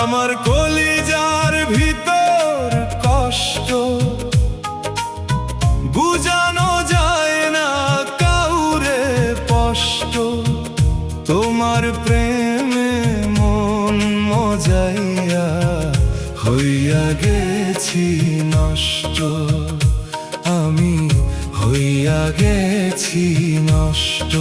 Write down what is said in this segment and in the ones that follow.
আমার কলিজার ভিতর কষ্ট বুঝানো যায় না কাউরে স্পষ্ট। তোমার প্রেমে মন মজাইয়া হইয়া গেছি নষ্ট, আমি হইয়া গেছি নষ্ট।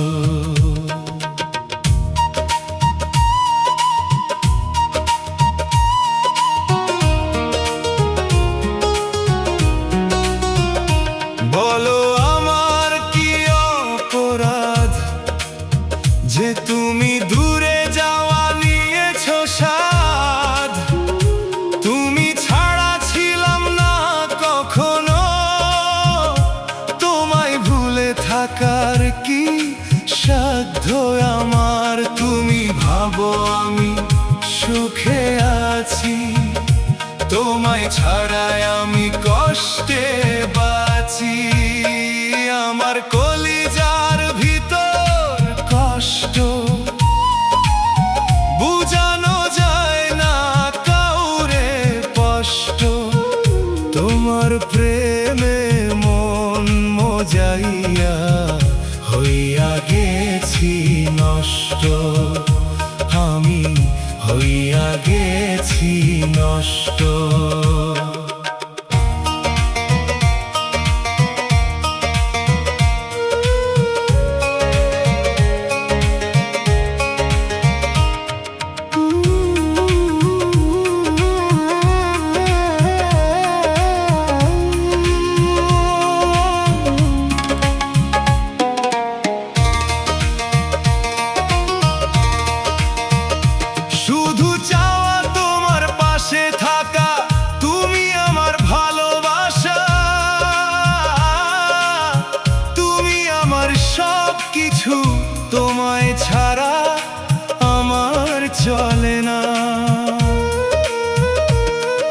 বলো আমার কি অপরাধ যে তুমি দূরে যাওয়া নিয়েছো সাধ? তুমি ছাড়া ছিলাম না কখনো, তোমায় ভুলে থাকার কি সাধ্য আমার? তুমি ভাবো আমি সুখে আছি, তোমায় ছাড়াই আমি কষ্টে বাঁচি। আমার কলিজার ভিতর কষ্ট বুঝানো যায় না কাউরে স্পষ্ট। তোমার প্রেমে মন মজাইয়া হইয়া গেছি নষ্ট, আমি হইয়া গেছি নষ্ট। শুধু চাওয়া তোমার পাশে থাকা, তুমি আমার ভালোবাসা, তুমি আমার সব কিছু। তোমায় ছাড়া আমার চলে না।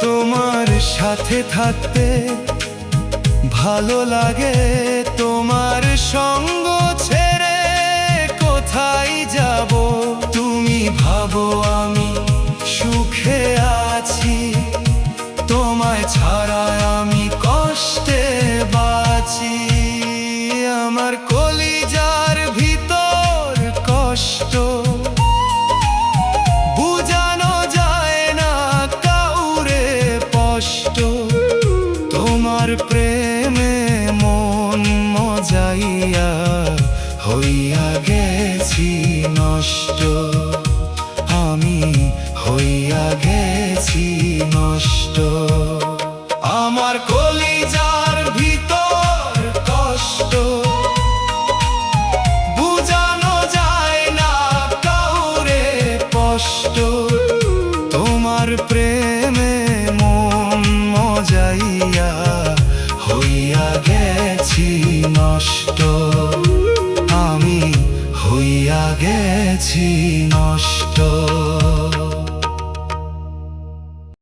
তোমার সাথে থাকতে ভালো লাগে, তোমার সঙ্গ ছেড়ে কোথায় যাব? তুমি ভাবো আমি সুখে আছি, তোমায় ছাড়া আমি কষ্টে বাঁচি। আমার কলিজার ভিতর কষ্ট বুঝানো যায় না কাউরে স্পষ্ট। তোমার প্রেমে মন মজাইয়া হইয়া গেছি নষ্ট, আমি হইয়া গেছি নষ্ট। আমার কলিজার ভিতর কষ্ট বুঝানো যায় না কাউরে স্পষ্ট। তোমার প্রেমে মন মজাইয়া হইয়া গেছি নষ্ট, আমি হইয়া গেছি নষ্ট।